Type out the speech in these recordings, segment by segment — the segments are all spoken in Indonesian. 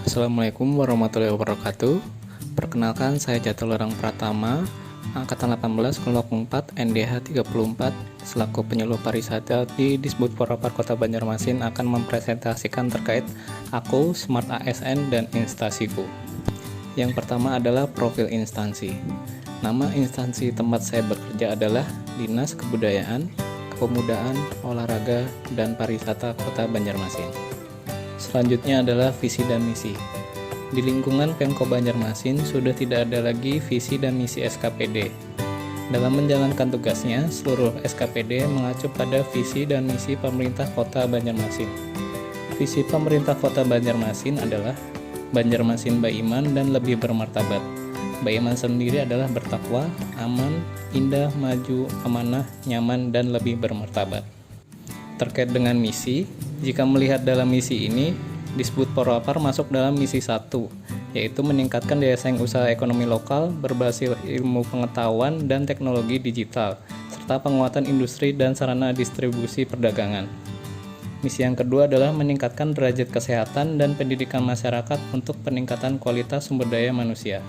Assalamualaikum warahmatullahi wabarakatuh. Perkenalkan, saya Jatuh Lerang Pratama, Angkatan 18, Kelompok 4, NDH 34, selaku penyuluh pariwisata di Disbud Porapar Kota Banjarmasin akan mempresentasikan terkait aku, Smart ASN, dan instasiku. Yang pertama adalah profil instansi. Nama instansi tempat saya bekerja adalah Dinas Kebudayaan, Kepemudaan, Olahraga, dan Pariwisata Kota Banjarmasin. Selanjutnya adalah visi dan misi. Di lingkungan Pemko Banjarmasin sudah tidak ada lagi visi dan misi SKPD. Dalam menjalankan tugasnya, seluruh SKPD mengacu pada visi dan misi pemerintah Kota Banjarmasin. Visi pemerintah Kota Banjarmasin adalah Banjarmasin beriman dan lebih bermartabat. Beriman sendiri adalah bertakwa, aman, indah, maju, amanah, nyaman, dan lebih bermartabat. Terkait dengan misi, jika melihat dalam misi ini, Disbud Porapar masuk dalam misi 1, yaitu meningkatkan daya saing usaha ekonomi lokal berbasis ilmu pengetahuan dan teknologi digital, serta penguatan industri dan sarana distribusi perdagangan. Misi yang kedua adalah meningkatkan derajat kesehatan dan pendidikan masyarakat untuk peningkatan kualitas sumber daya manusia.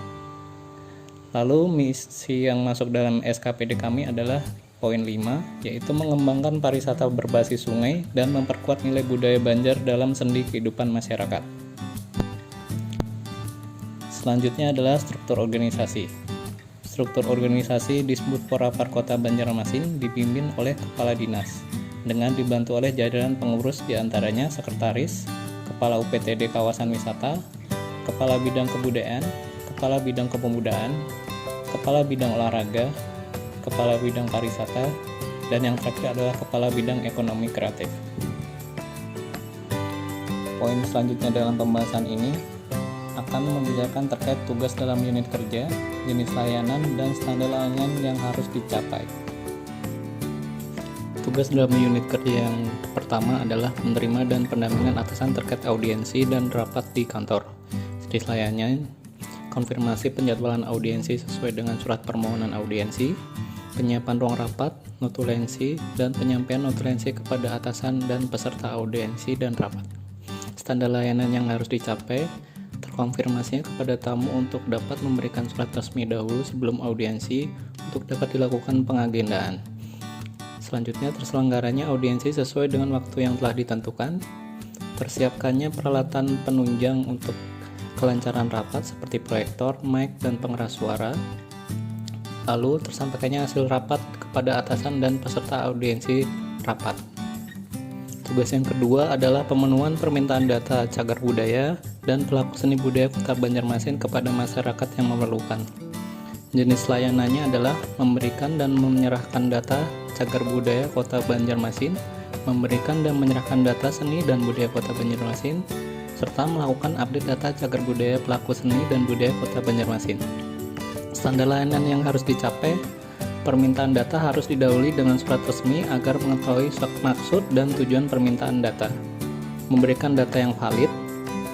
Lalu misi yang masuk dalam SKPD kami adalah poin 5, yaitu mengembangkan pariwisata berbasis sungai dan memperkuat nilai budaya Banjar dalam sendi kehidupan masyarakat. Selanjutnya adalah struktur organisasi. Struktur organisasi Disbud Porapar Kota Banjarmasin dipimpin oleh Kepala Dinas, dengan dibantu oleh jajaran pengurus diantaranya Sekretaris, Kepala UPTD Kawasan Wisata, Kepala Bidang Kebudayaan, Kepala Bidang Kepemudaan, Kepala Bidang Olahraga, Kepala Bidang Pariwisata, dan yang terakhir adalah Kepala Bidang Ekonomi Kreatif. Poin selanjutnya dalam pembahasan ini akan membicarakan terkait tugas dalam unit kerja, jenis layanan, dan standar layanan yang harus dicapai. Tugas dalam unit kerja yang pertama adalah menerima dan pendampingan atasan terkait audiensi dan rapat di kantor. Jenis layanan: konfirmasi penjadwalan audiensi sesuai dengan surat permohonan audiensi, penyiapan ruang rapat, notulensi, dan penyampaian notulensi kepada atasan dan peserta audiensi dan rapat. Standar layanan yang harus dicapai: terkonfirmasinya kepada tamu untuk dapat memberikan surat resmi dahulu sebelum audiensi untuk dapat dilakukan pengagendaan. Selanjutnya, terselenggaranya audiensi sesuai dengan waktu yang telah ditentukan, tersiapkannya peralatan penunjang untuk kelancaran rapat seperti proyektor, mic, dan pengeras suara. Lalu tersampaikannya hasil rapat kepada atasan dan peserta audiensi rapat. Tugas yang kedua adalah pemenuhan permintaan data cagar budaya dan pelaku seni budaya Kota Banjarmasin kepada masyarakat yang memerlukan. Jenis layanannya adalah memberikan dan menyerahkan data cagar budaya Kota Banjarmasin, memberikan dan menyerahkan data seni dan budaya Kota Banjarmasin, serta melakukan update data cagar budaya pelaku seni dan budaya Kota Banjarmasin. Standar layanan yang harus dicapai: permintaan data harus didahului dengan surat resmi agar mengetahui maksud dan tujuan permintaan data, memberikan data yang valid,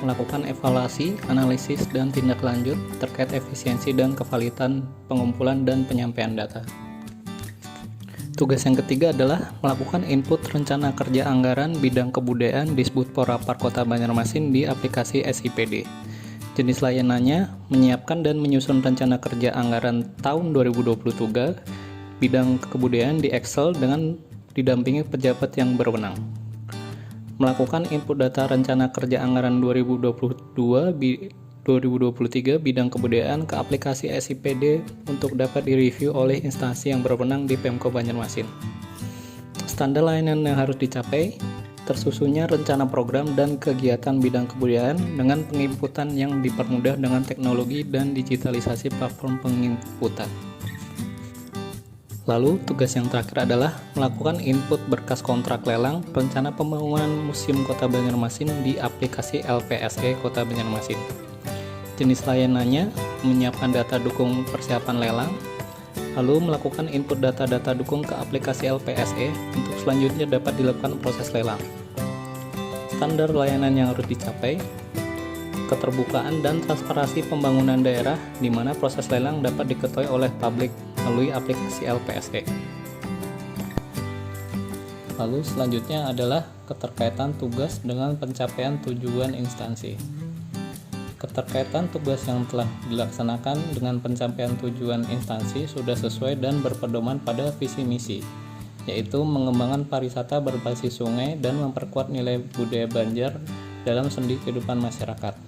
melakukan evaluasi, analisis, dan tindak lanjut terkait efisiensi dan kevalidan pengumpulan dan penyampaian data. Tugas yang ketiga adalah melakukan input rencana kerja anggaran bidang kebudayaan Disbud Porapar Kota Banjarmasin di aplikasi SIPD. Jenis layanannya: menyiapkan dan menyusun rencana kerja anggaran tahun 2023 bidang kebudayaan di Excel dengan didampingi pejabat yang berwenang. Melakukan input data rencana kerja anggaran 2023 bidang kebudayaan ke aplikasi SIPD untuk dapat direview oleh instansi yang berwenang di Pemko Banjarmasin. Standar layanan yang harus dicapai: tersusunnya rencana program dan kegiatan bidang kebudayaan dengan penginputan yang dipermudah dengan teknologi dan digitalisasi platform penginputan. Lalu, tugas yang terakhir adalah melakukan input berkas kontrak lelang rencana pembangunan Museum Kota Banjarmasin di aplikasi LPSE Kota Banjarmasin. Jenis layanannya: menyiapkan data dukung persiapan lelang, lalu melakukan input data-data dukung ke aplikasi LPSE untuk selanjutnya dapat dilakukan proses lelang. Standar layanan yang harus dicapai: keterbukaan dan transparansi pembangunan daerah di mana proses lelang dapat diketahui oleh publik melalui aplikasi LPSE. Lalu selanjutnya adalah keterkaitan tugas dengan pencapaian tujuan instansi. Keterkaitan tugas yang telah dilaksanakan dengan pencapaian tujuan instansi sudah sesuai dan berpedoman pada visi misi, yaitu mengembangkan pariwisata berbasis sungai dan memperkuat nilai budaya Banjar dalam sendi kehidupan masyarakat,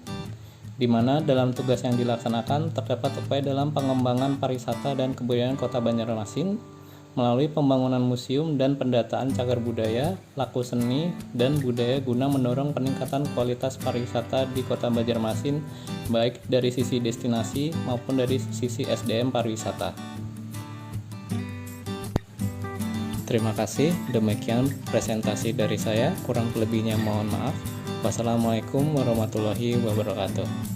di mana dalam tugas yang dilaksanakan terdapat upaya dalam pengembangan pariwisata dan kebudayaan Kota Banjarmasin melalui pembangunan museum dan pendataan cagar budaya, laku seni, dan budaya guna mendorong peningkatan kualitas pariwisata di Kota Banjarmasin baik dari sisi destinasi maupun dari sisi SDM pariwisata. Terima kasih, demikian presentasi dari saya, kurang lebihnya mohon maaf. Wassalamualaikum warahmatullahi wabarakatuh.